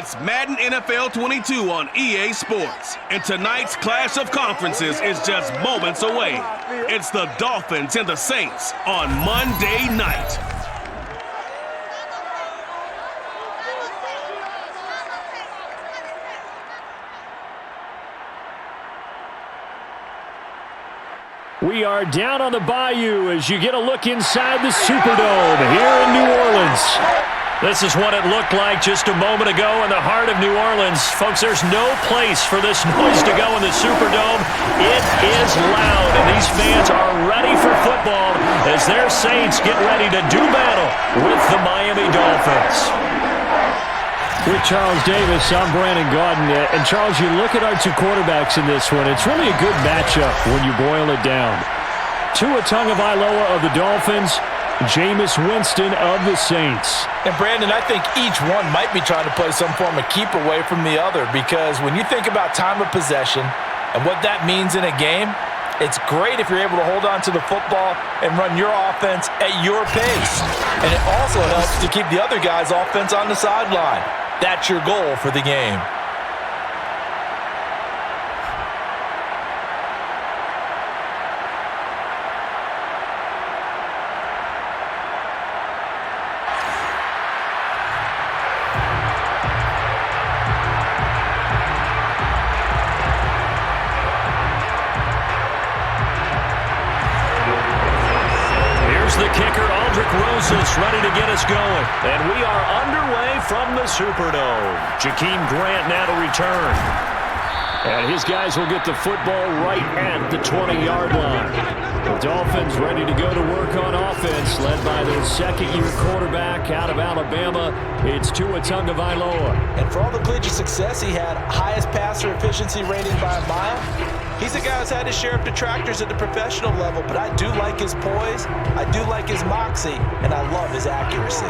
It's Madden NFL 22 on EA Sports. And tonight's clash of conferences is just moments away. It's the Dolphins and the Saints on Monday night. We are down on the bayou as you get a look inside the Superdome here in New Orleans. This is what it looked like just a moment ago in the heart of New Orleans. Folks, there's no place for this noise to go in the Superdome. It is loud, and these fans are ready for football as their Saints get ready to do battle with the Miami Dolphins. With Charles Davis, I'm Brandon Gaudin. And Charles, you look at our two quarterbacks in this one, it's really a good matchup when you boil it down. Tua Tagovailoa of the Dolphins, Jameis Winston of the Saints. And Brandon, I think each one might be trying to play some form of keep away from the other, because when you think about time of possession and what that means in a game, it's great if you're able to hold on to the football and run your offense at your pace. And it also helps to keep the other guy's offense on the sideline. That's your goal for the game. Ready to get us going. And we are underway from the Superdome. Jakeem Grant now to return. And his guys will get the football right at the 20-yard line. The Dolphins ready to go to work on offense, led by their second-year quarterback out of Alabama. It's Tua Tagovailoa. And for all the collegiate success he had, highest passer efficiency rating by a mile, he's a guy who's had his share of detractors at the professional level, but I do like his poise, I do like his moxie, and I love his accuracy.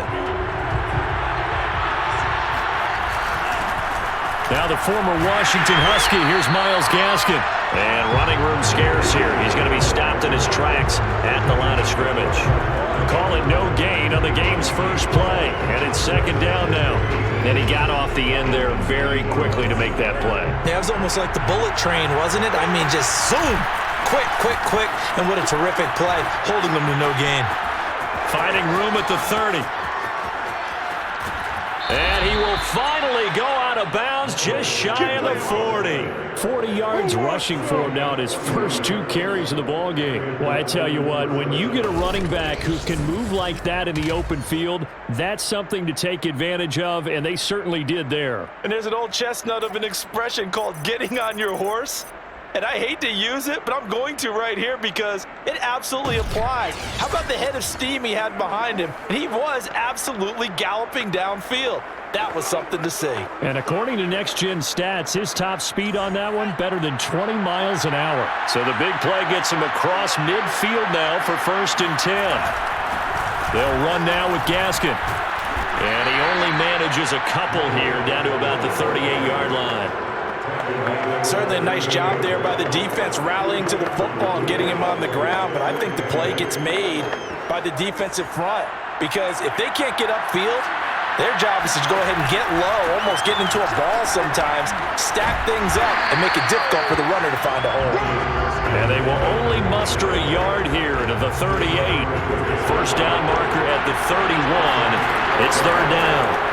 Now the former Washington Husky, here's Myles Gaskin. And running room scarce here. He's going to be stopped in his tracks at the line of scrimmage. Call it no gain on the game's first play. And it's second down now. And he got off the end there very quickly to make that play. Yeah, it was almost like the bullet train, wasn't it? I mean, just zoom. Quick, quick, quick. And what a terrific play, holding them to no gain. Finding room at the 30. And he will finally go out of bounds just shy of the 40. 40 yards rushing for him now in his first 2 carries of the ballgame. Well, I tell you what, when you get a running back who can move like that in the open field, that's something to take advantage of, and they certainly did there. And there's an old chestnut of an expression called getting on your horse. And I hate to use it, but I'm going to right here because it absolutely applies. How about the head of steam he had behind him? And he was absolutely galloping downfield. That was something to see. And according to Next Gen Stats, his top speed on that one, better than 20 miles an hour. So the big play gets him across midfield now for 1st and 10. They'll run now with Gaskin. And he only manages a couple here down to about the 38-yard line. Certainly a nice job there by the defense rallying to the football and getting him on the ground, but I think the play gets made by the defensive front because if they can't get upfield, their job is to go ahead and get low, almost get into a ball sometimes, stack things up, and make it difficult for the runner to find a hole. And they will only muster a yard here to the 38. First down marker at the 31. It's 3rd down.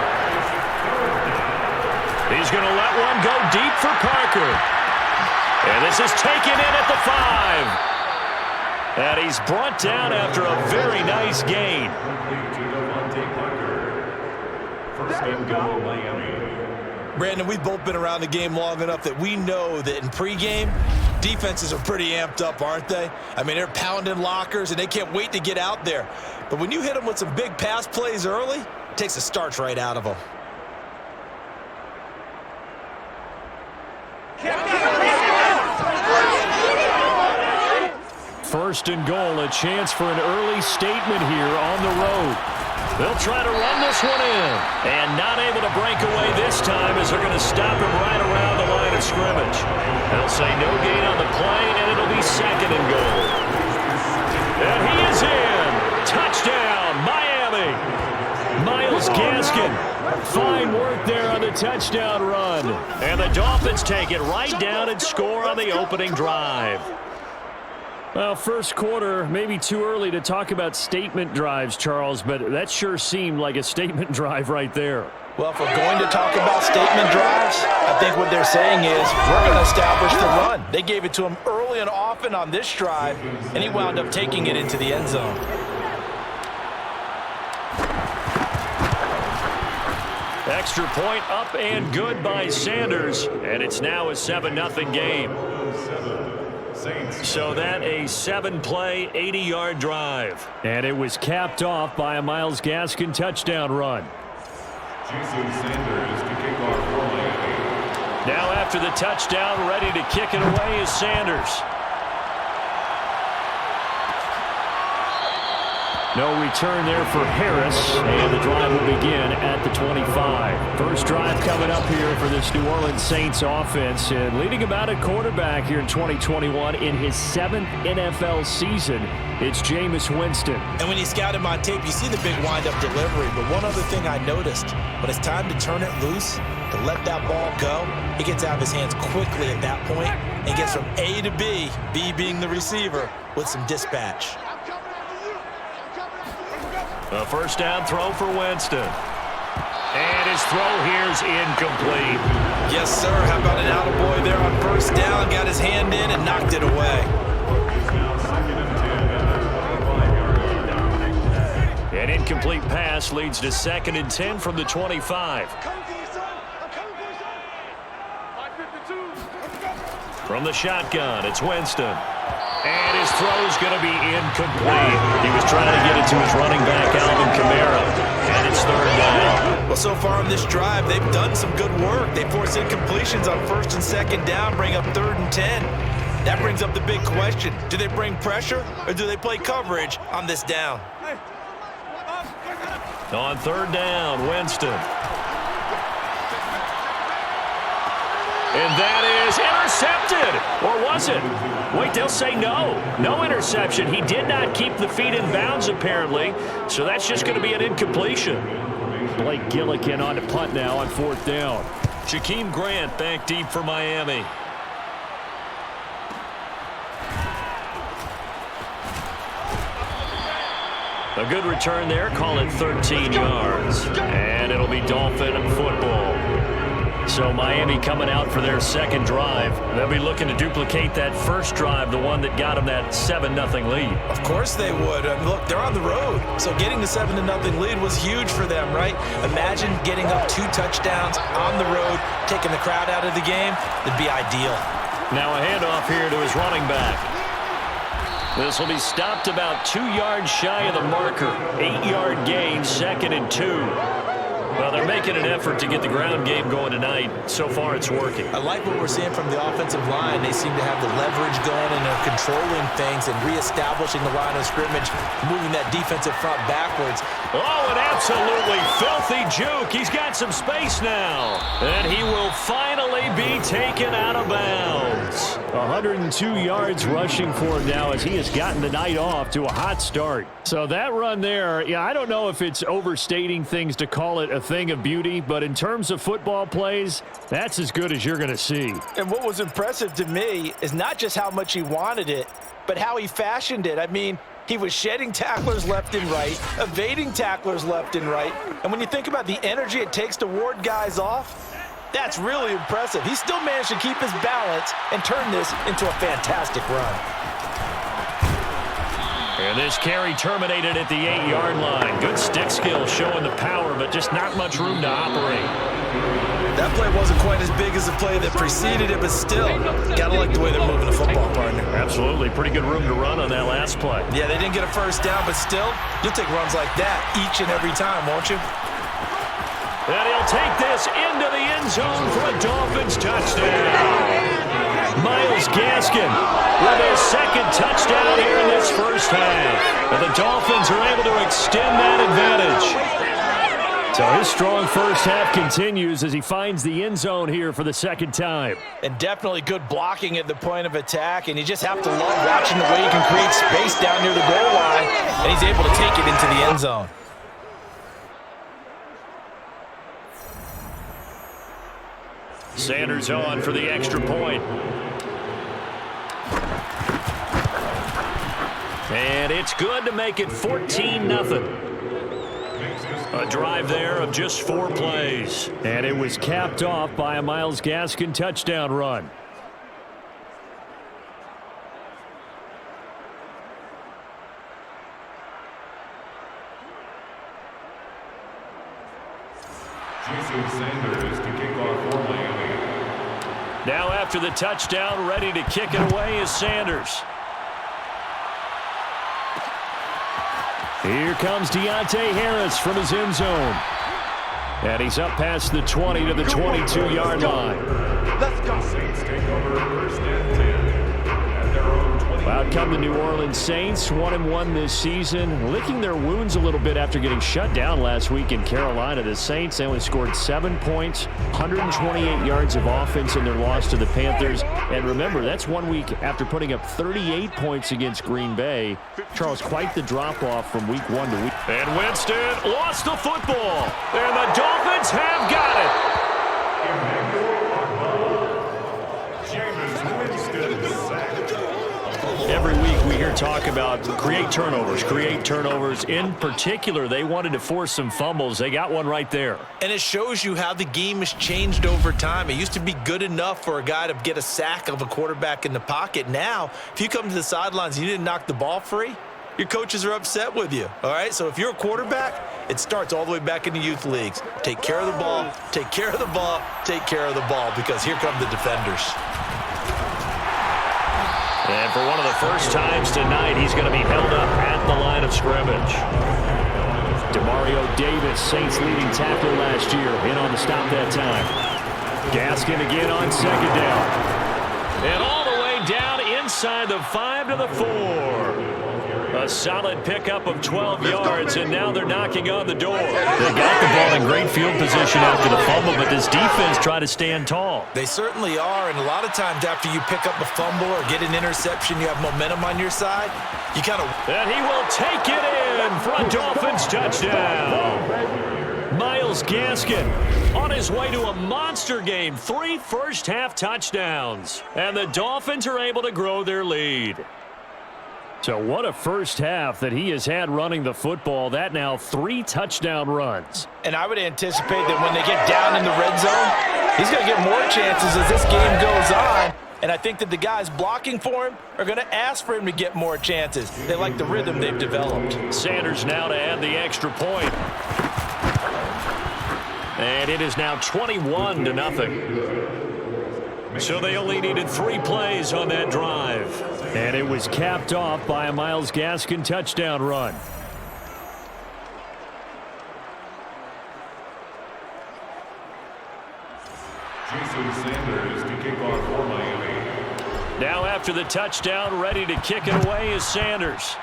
He's going to let one go deep for Parker. And this is taken in at the 5. And he's brought down after a very nice gain. First and goal, Miami. Brandon, we've both been around the game long enough that we know that in pregame, defenses are pretty amped up, aren't they? I mean, they're pounding lockers, and they can't wait to get out there. But when you hit them with some big pass plays early, it takes the starch right out of them. First and goal, a chance for an early statement here on the road. They'll try to run this one in. And not able to break away this time as they're going to stop him right around the line of scrimmage. They'll say no gain on the play, and it'll be 2nd and goal. And he is in. Touchdown, Miami. Myles Gaskin. Fine work there on the touchdown run. And the Dolphins take it right down and score on the opening drive. Well, first quarter, maybe too early to talk about statement drives, Charles, but that sure seemed like a statement drive right there. Well, if we're going to talk about statement drives, I think what they're saying is we're going to establish the run. They gave it to him early and often on this drive, and he wound up taking it into the end zone. Extra point up and good by Sanders, and it's now a 7-0 game. So that a 7-play, 80-yard drive. And it was capped off by a Myles Gaskin touchdown run. Now after the touchdown, ready to kick it away is Sanders. No return there for Harris, and the drive will begin at the 25. First drive coming up here for this New Orleans Saints offense, and leading about at quarterback here in 2021 in his 7th NFL season, it's Jameis Winston. And when you scout him on tape, you see the big wind-up delivery, but one other thing I noticed, when it's time to turn it loose, to let that ball go, he gets out of his hands quickly at that point and gets from A to B, B being the receiver, with some dispatch. A first down throw for Winston. And his throw here's incomplete. Yes, sir. How about an attaboy there on first down? Got his hand in and knocked it away. An incomplete pass leads to 2nd and 10 from the 25. From the shotgun, it's Winston. And his throw's going to be incomplete. He was trying to get it to his running back, Alvin Kamara. And it's 3rd down. Well, so far on this drive, they've done some good work. They force incompletions on 1st and 2nd down, bring up 3rd and 10. That brings up the big question. Do they bring pressure or do they play coverage on this down? On 3rd down, Winston. And that is intercepted. Or was it? Wait, they'll say no. No interception. He did not keep the feet in bounds, apparently. So that's just going to be an incompletion. Blake Gillikin on to punt now on 4th down. Jakeem Grant back deep for Miami. A good return there. Call it 13 yards. And it'll be Dolphin football. So Miami coming out for their 2nd drive. They'll be looking to duplicate that first drive, the one that got them that 7-0 lead. Of course they would. Look, they're on the road. So getting the 7-0 lead was huge for them, right? Imagine getting up 2 touchdowns on the road, taking the crowd out of the game. That'd be ideal. Now a handoff here to his running back. This will be stopped about 2 yards shy of the marker. 8-yard gain, 2nd and 2. Well, they're making an effort to get the ground game going tonight. So far, it's working. I like what we're seeing from the offensive line. They seem to have the leverage going and are controlling things and reestablishing the line of scrimmage, moving that defensive front backwards. Oh, an absolutely filthy juke. He's got some space now. And he will finally be taken out of bounds. 102 yards rushing for him now as he has gotten the night off to a hot start. So that run there, yeah, I don't know if it's overstating things to call it a thing of beauty, but in terms of football plays, that's as good as you're going to see. And what was impressive to me is not just how much he wanted it, but how he fashioned it. I mean, he was shedding tacklers left and right, evading tacklers left and right. And when you think about the energy it takes to ward guys off, that's really impressive. He still managed to keep his balance and turn this into a fantastic run. And this carry terminated at the 8-yard line. Good stick skill showing the power, but just not much room to operate. That play wasn't quite as big as the play that preceded it, but still, gotta like the way they're moving the football, partner. Absolutely. Pretty good room to run on that last play. Yeah, they didn't get a first down, but still, you'll take runs like that each and every time, won't you? And he'll take this into the end zone for a Dolphins touchdown. Myles Gaskin with his 2nd touchdown here in this first half. And the Dolphins are able to extend that advantage. So his strong first half continues as he finds the end zone here for the 2nd time. And definitely good blocking at the point of attack. And you just have to love watching the way he can create space down near the goal line. And he's able to take it into the end zone. Sanders on for the extra point. And it's good to make it 14-0. A drive there of just 4 plays. And it was capped off by a Myles Gaskin touchdown run. Sanders to kick off for Miami. Now after the touchdown, ready to kick it away is Sanders. Here comes Deontay Harris from his end zone. And he's up past the 20 to the 22-yard line. Let's go. Saints take over first and 10 at their own 20. Out come the New Orleans Saints, 1-1 this season, licking their wounds a little bit after getting shut down last week in Carolina. The Saints, they only scored 7 points, 128 yards of offense in their loss to the Panthers. And remember, that's 1 week after putting up 38 points against Green Bay. Charles, quite the drop-off from week 1 to week. And Winston lost the football. And the Dolphins have got it. Every week we hear talk about create turnovers. In particular, they wanted to force some fumbles. They got one right there. And it shows you how the game has changed over time. It used to be good enough for a guy to get a sack of a quarterback in the pocket. Now, if you come to the sidelines and you didn't knock the ball free, your coaches are upset with you. All right, so if you're a quarterback, it starts all the way back in the youth leagues. Take care of the ball, take care of the ball, take care of the ball, because here come the defenders. And for one of the first times tonight, he's going to be held up at the line of scrimmage. Demario Davis, Saints leading tackler last year, in on the stop that time. Gaskin again on second down. And all the way down inside the 5 to the 4. A solid pickup of 12 yards, and now they're knocking on the door. They got the ball in great field position after the fumble, but this defense tried to stand tall. They certainly are, and a lot of times after you pick up a fumble or get an interception, you have momentum on your side. You kind of... And he will take it in for a Dolphins touchdown. Myles Gaskin on his way to a monster game. 3 first-half touchdowns. And the Dolphins are able to grow their lead. So what a first half that he has had running the football. That now 3 touchdown runs. And I would anticipate that when they get down in the red zone, he's going to get more chances as this game goes on. And I think that the guys blocking for him are going to ask for him to get more chances. They like the rhythm they've developed. Sanders now to add the extra point. And it is now 21-0. So they only needed 3 plays on that drive. And it was capped off by a Myles Gaskin touchdown run. Jason Sanders to kick off for Miami. Now after the touchdown, ready to kick it away is Sanders.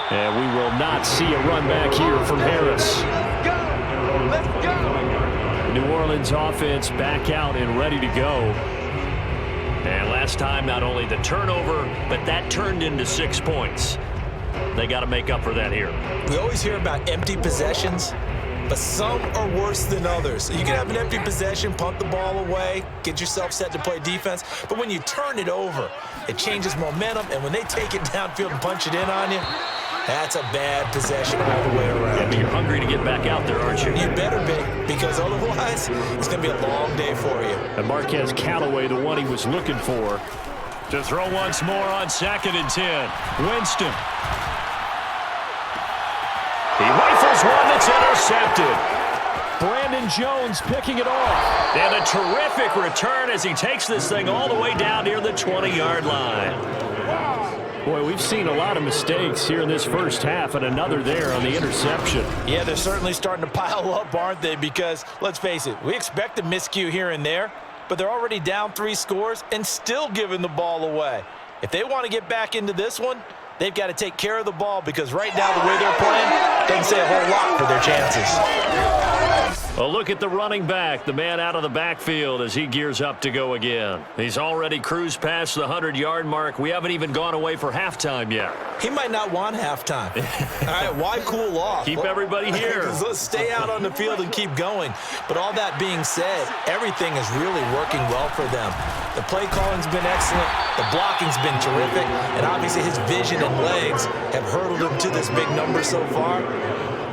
And we will not see a run back here from Harris. Let's go! New Orleans offense back out and ready to go. And last time, not only the turnover, but that turned into 6 points. They got to make up for that here. We always hear about empty possessions, but some are worse than others. You can have an empty possession, punt the ball away, get yourself set to play defense, but when you turn it over, it changes momentum, and when they take it downfield and punch it in on you, that's a bad possession all the way around. Yeah, but you're hungry to get back out there, aren't you? You better be, because otherwise, it's going to be a long day for you. And Marquez Callaway, the one he was looking for, to throw once more on 2nd and 10. Winston. He rifles one that's intercepted. Brandon Jones picking it off. And a terrific return as he takes this thing all the way down near the 20-yard line. Boy, we've seen a lot of mistakes here in this first half, and another there on the interception. Yeah, they're certainly starting to pile up, aren't they? Because, let's face it, we expect a miscue here and there, but they're already down 3 scores and still giving the ball away. If they want to get back into this one, they've got to take care of the ball, because right now the way they're playing doesn't say a whole lot for their chances. A look at the running back, the man out of the backfield as he gears up to go again. He's already cruised past the 100-yard mark. We haven't even gone away for halftime yet. He might not want halftime. All right, why cool off? Keep everybody here. Let's stay out on the field and keep going. But all that being said, everything is really working well for them. The play calling's been excellent. The blocking's been terrific. And obviously his vision and legs have hurdled him to this big number so far.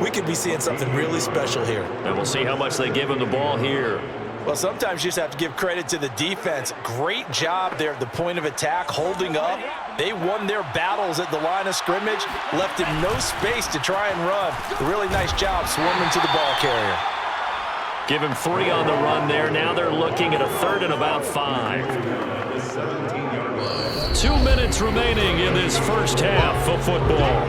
We could be seeing something really special here. And we'll see how much they give him the ball here. Well, sometimes you just have to give credit to the defense. Great job there at the point of attack, holding up. They won their battles at the line of scrimmage, left him no space to try and run. A really nice job swarming to the ball carrier. Give him 3 on the run there. Now they're looking at a 3rd and about 5. 2 minutes remaining in this first half of football.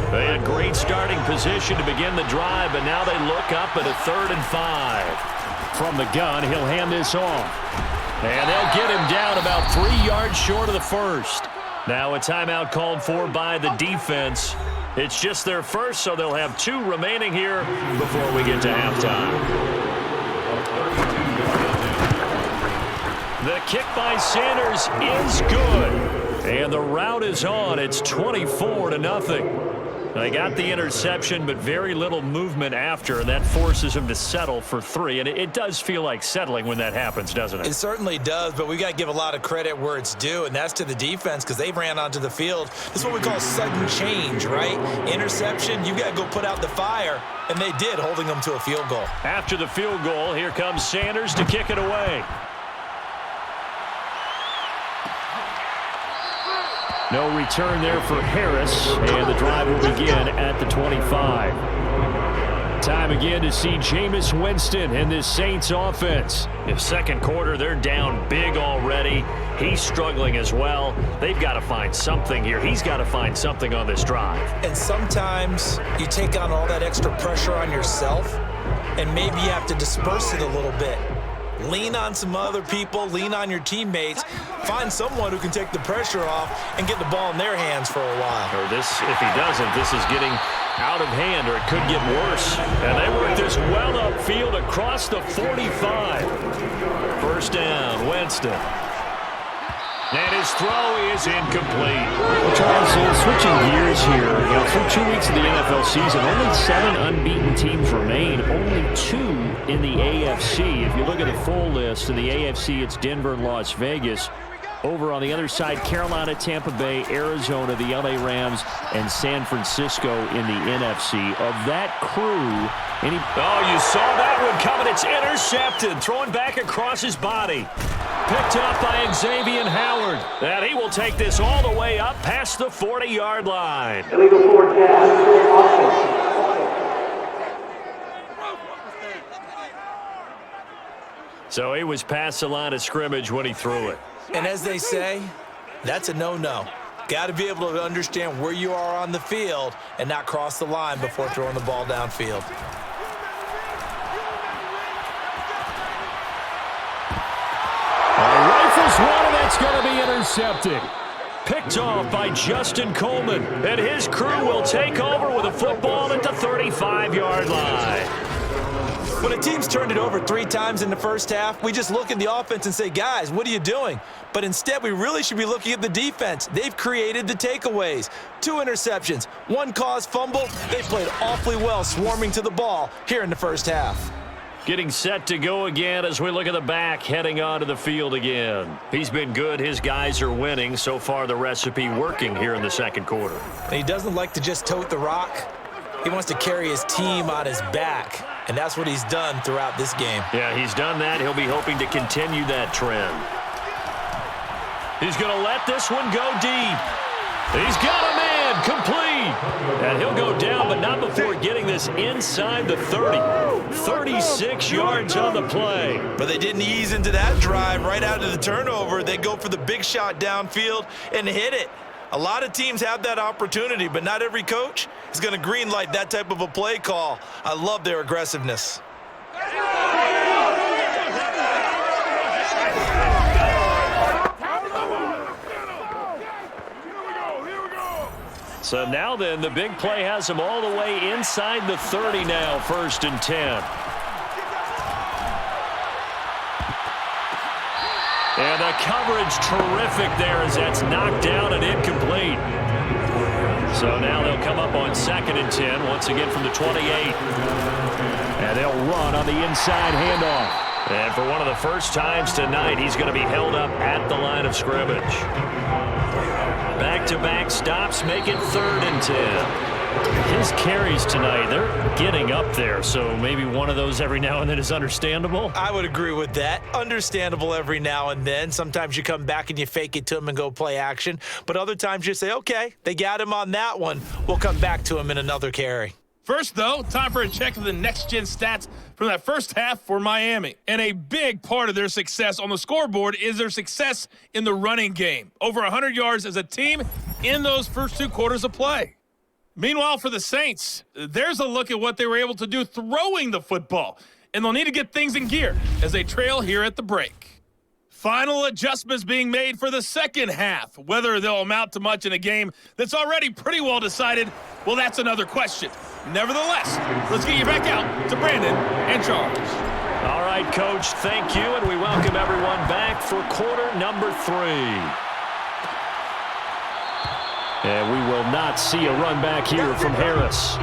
They had great starting position to begin the drive, but now they look up at a 3rd and 5. From the gun, he'll hand this off. And they'll get him down about 3 yards short of the first. Now a timeout called for by the defense. It's just their first, so they'll have 2 remaining here before we get to halftime. The kick by Sanders is good. And the route is on. It's 24-0. They got the interception, but very little movement after, and that forces him to settle for 3. And it does feel like settling when that happens, doesn't it? It certainly does, but we got to give a lot of credit where it's due, and that's to the defense because they ran onto the field. This is what we call sudden change, right? Interception, you got to go put out the fire, and they did, holding them to a field goal. After the field goal, here comes Sanders to kick it away. No return there for Harris, and the drive will begin at the 25. Time again to see Jameis Winston and this Saints offense. In second quarter, they're down big already. He's struggling as well. They've got to find something here. He's got to find something on this drive. And sometimes you take on all that extra pressure on yourself, and maybe you have to disperse it a little bit. Lean on some other people, lean on your teammates, find someone who can take the pressure off and get the ball in their hands for a while. Or this, if he doesn't, this is getting out of hand, or it could get worse. And they work this well upfield across the 45. First down, Winston. And his throw is incomplete. Well, Charles, switching gears here, through 2 weeks of the NFL season, only 7 unbeaten teams remain, only 2 in the AFC. If you look at the full list in the AFC, it's Denver and Las Vegas. Over on the other side, Carolina, Tampa Bay, Arizona, the LA Rams, and San Francisco in the NFC. Of that crew, Oh, you saw that one coming. It's intercepted. Throwing back across his body. Picked up by Xavier Howard. And he will take this all the way up past the 40-yard line. Illegal forward pass. So he was past the line of scrimmage when he threw it. And as they say, that's a no-no. Got to be able to understand where you are on the field and not cross the line before throwing the ball downfield. Rifles one, and that's going to be intercepted. Picked off by Justin Coleman. And his crew will take over with a football at the 35-yard line. When a team's turned it over 3 times in the first half, we just look at the offense and say, guys, what are you doing? But instead, we really should be looking at the defense. They've created the takeaways. 2 interceptions, 1 caused fumble. They played awfully well swarming to the ball here in the first half. Getting set to go again as we look at the back heading onto the field again. He's been good. His guys are winning. So far, the recipe working here in the second quarter. And he doesn't like to just tote the rock. He wants to carry his team on his back, and that's what he's done throughout this game. Yeah, he's done that. He'll be hoping to continue that trend. He's going to let this one go deep. He's got a man complete. And he'll go down, but not before getting this inside the 30. 36 yards on the play. But they didn't ease into that drive right out of the turnover. They go for the big shot downfield and hit it. A lot of teams have that opportunity, but not every coach is going to green light that type of a play call. I love their aggressiveness. So now then, the big play has him all the way inside the 30 now, 1st and 10. And the coverage terrific there as that's knocked down and incomplete. So now they'll come up on 2nd and 10, once again from the 28. And they'll run on the inside handoff. And for one of the first times tonight, he's going to be held up at the line of scrimmage. Back-to-back stops make it 3rd and 10. His carries tonight, they're getting up there, so maybe one of those every now and then is understandable. I would agree with that. Understandable every now and then. Sometimes you come back and you fake it to him and go play action. But other times you say, okay, they got him on that one. We'll come back to him in another carry. First, though, time for a check of the next-gen stats from that first half for Miami. And a big part of their success on the scoreboard is their success in the running game. Over 100 yards as a team in those first 2 quarters of play. Meanwhile, for the Saints, there's a look at what they were able to do throwing the football. And they'll need to get things in gear as they trail here at the break. Final adjustments being made for the second half. Whether they'll amount to much in a game that's already pretty well decided, well, that's another question. Nevertheless, let's get you back out to Brandon and Charles. All right, Coach, thank you, and we welcome everyone back for quarter number 3. And we will not see a run back here from Harris.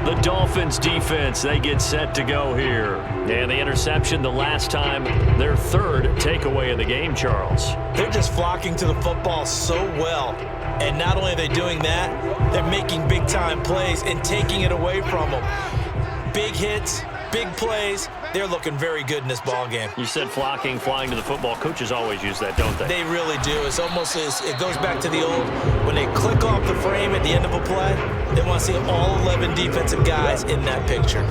The Dolphins defense, they get set to go here. And the interception the last time, their 3rd takeaway of the game, Charles. They're just flocking to the football so well. And not only are they doing that, they're making big-time plays and taking it away from them. Big hits, big plays. They're looking very good in this ball game. You said flocking, flying to the football. Coaches always use that, don't they? They really do. It's almost as it goes back to the old, when they click off the frame at the end of a play, they want to see all 11 defensive guys in that picture.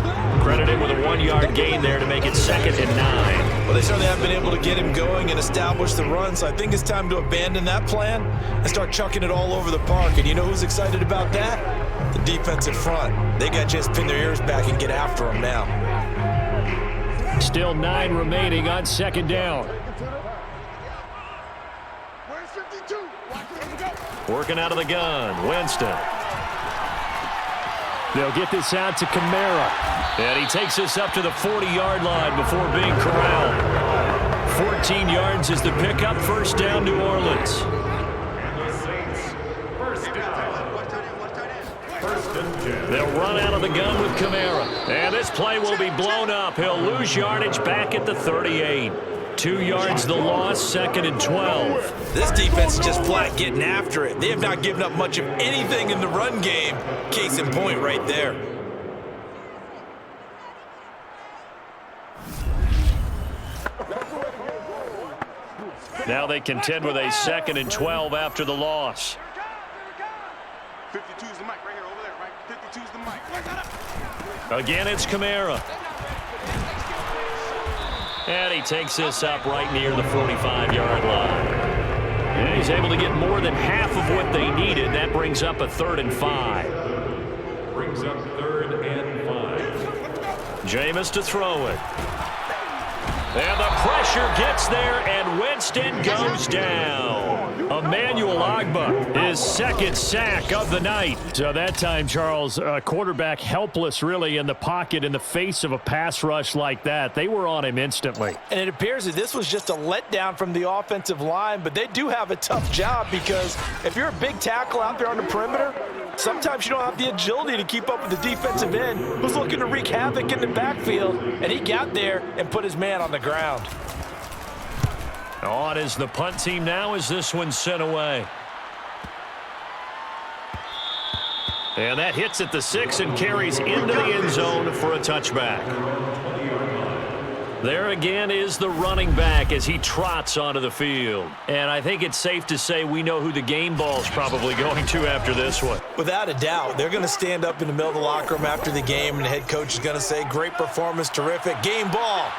Credited with a 1-yard gain there to make it 2nd and 9. Well, they certainly haven't been able to get him going and establish the run, so I think it's time to abandon that plan and start chucking it all over the park. And you know who's excited about that? The defensive front. They got a chance to pin their ears back and get after him now. Still 9 remaining on 2nd down. Working out of the gun, Winston. They'll get this out to Kamara. And he takes us up to the 40-yard line before being corralled. 14 yards is the pickup, 1st down, New Orleans. They'll run out of the gun with Kamara. And this play will be blown up. He'll lose yardage back at the 38. 2 yards the loss, 2nd and 12. This defense is just flat getting after it. They have not given up much of anything in the run game. Case in point right there. Now they contend with a 2nd and 12 after the loss. 52's the mic right here, over there, right? 52's the mic. Again, it's Kamara. And he takes this up right near the 45-yard line. And he's able to get more than half of what they needed. That brings up a 3rd and 5. Brings up 3rd and 5. Jameis to throw it. And the pressure gets there, and Winston goes down. Emmanuel Ogbah, his 2nd sack of the night. So that time, Charles, quarterback helpless really in the pocket in the face of a pass rush like that. They were on him instantly. And it appears that this was just a letdown from the offensive line, but they do have a tough job because if you're a big tackle out there on the perimeter, sometimes you don't have the agility to keep up with the defensive end who's looking to wreak havoc in the backfield, and he got there and put his man on the ground. On is the punt team now as this one's sent away. And that hits at the 6 and carries into the end zone for a touchback. There again is the running back as he trots onto the field. And I think it's safe to say we know who the game ball's probably going to after this one. Without a doubt, they're going to stand up in the middle of the locker room after the game, and the head coach is going to say, great performance, terrific, game ball.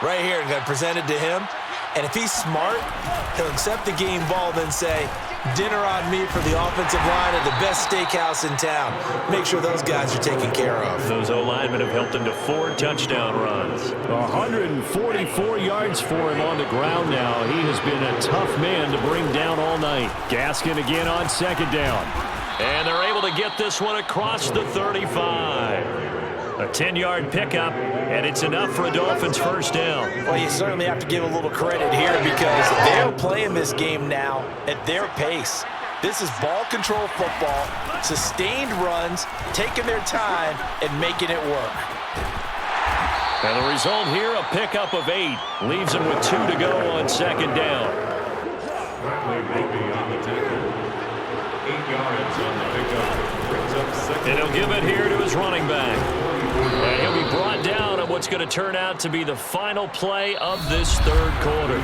Right here, going to present it to him. And if he's smart, he'll accept the game ball, then say, Dinner on me for the offensive line at the best steakhouse in town. Make sure those guys are taken care of. Those O-linemen have helped him to 4 touchdown runs. 144 yards for him on the ground now. He has been a tough man to bring down all night. Gaskin again on second down. And they're able to get this one across the 35. A 10-yard pickup, and it's enough for a Dolphins first down. Well, you certainly have to give a little credit here because they're playing this game now at their pace. This is ball control football, sustained runs, taking their time, and making it work. And the result here, a pickup of 8. Leaves him with 2 to go on second down. 8 yards on the pickup. Brings up second. And he'll give it here to his running back. And he'll be brought down on what's going to turn out to be the final play of this third quarter.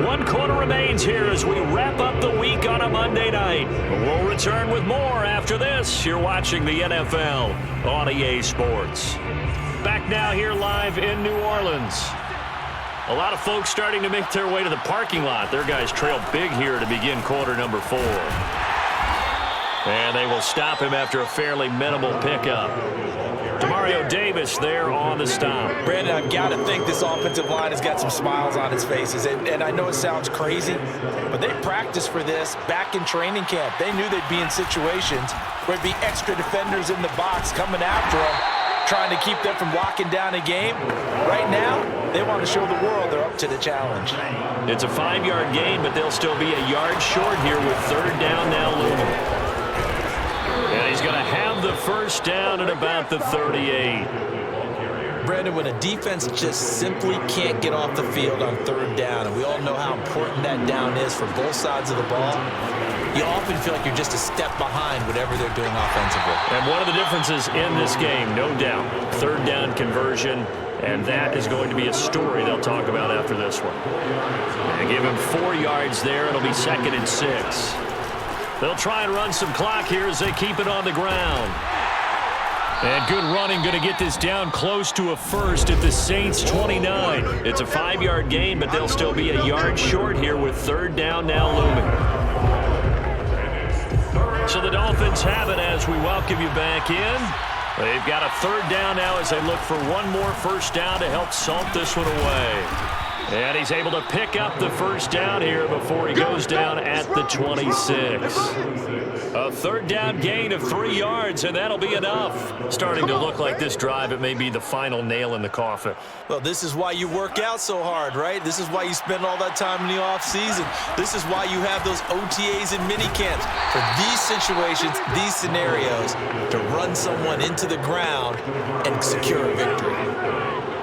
1 quarter remains here as we wrap up the week on a Monday night. We'll return with more after this. You're watching the NFL on EA Sports. Back now here live in New Orleans. A lot of folks starting to make their way to the parking lot. Their guys trail big here to begin quarter number 4. And they will stop him after a fairly minimal pickup. Demario Davis there on the stop. Brandon, I've got to think this offensive line has got some smiles on its faces. And I know it sounds crazy, but they practiced for this back in training camp. They knew they'd be in situations where there'd be extra defenders in the box coming after them, trying to keep them from locking down a game. Right now, they want to show the world they're up to the challenge. It's a 5-yard gain, but they'll still be a yard short here with third down now looming. And he's going to have the first down at about the 38. Brandon, when a defense just simply can't get off the field on third down, and we all know how important that down is for both sides of the ball, you often feel like you're just a step behind whatever they're doing offensively. And one of the differences in this game, no doubt, third down conversion, and that is going to be a story they'll talk about after this one. And give him 4 yards there. It'll be 2nd and 6. They'll try and run some clock here as they keep it on the ground. And good running, going to get this down close to a first at the Saints 29. It's a 5-yard gain, but they'll still be a yard short here with third down now looming. So the Dolphins have it as we welcome you back in. They've got a third down now as they look for one more first down to help salt this one away. And he's able to pick up the first down here before he goes down at the 26. A third down gain of 3 yards, and that'll be enough. Starting to look like this drive, it may be the final nail in the coffin. Well, this is why you work out so hard, right? This is why you spend all that time in the offseason. This is why you have those OTAs and minicamps. For these situations, these scenarios, to run someone into the ground and secure a victory.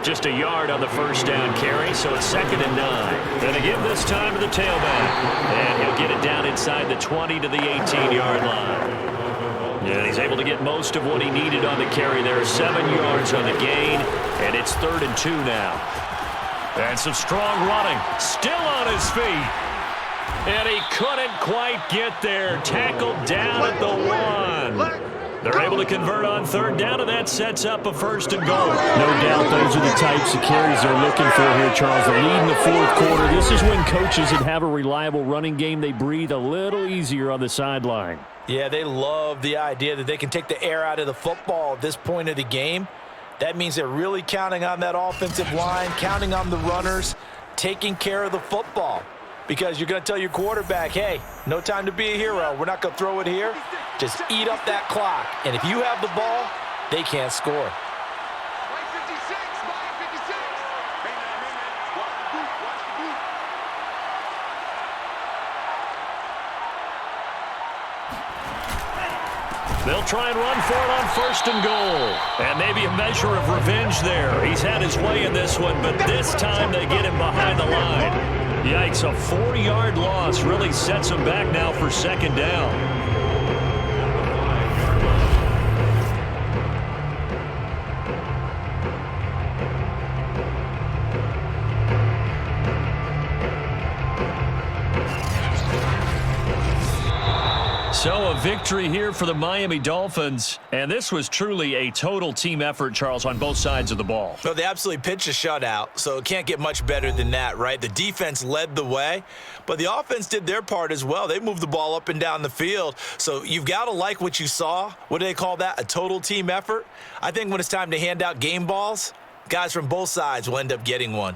Just a yard on the first down carry, so it's 2nd and 9. Then again this time to the tailback. And he'll get it down inside the 20 to the 18-yard line. And he's able to get most of what he needed on the carry there. 7 yards on the gain, and it's 3rd and 2 now. And some strong running. Still on his feet. And he couldn't quite get there. Tackled down at the 1. They're able to convert on third down, and that sets up a 1st and goal. No doubt those are the types of carries they're looking for here, Charles. The lead in the fourth quarter. This is when coaches that have a reliable running game, they breathe a little easier on the sideline. Yeah, they love the idea that they can take the air out of the football at this point of the game. That means they're really counting on that offensive line, counting on the runners, taking care of the football. Because you're going to tell your quarterback, hey, no time to be a hero. We're not going to throw it here. Just eat up that clock. And if you have the ball, they can't score. They'll try and run for it on 1st and goal. And maybe a measure of revenge there. He's had his way in this one, but this time they get him behind the line. Yikes, a 4-yard loss really sets him back now for 2nd down. So a victory here for the Miami Dolphins. And this was truly a total team effort, Charles, on both sides of the ball. So they absolutely pitched a shutout, so it can't get much better than that, right? The defense led the way, but the offense did their part as well. They moved the ball up and down the field. So you've got to like what you saw. What do they call that? A total team effort? I think when it's time to hand out game balls, guys from both sides will end up getting one.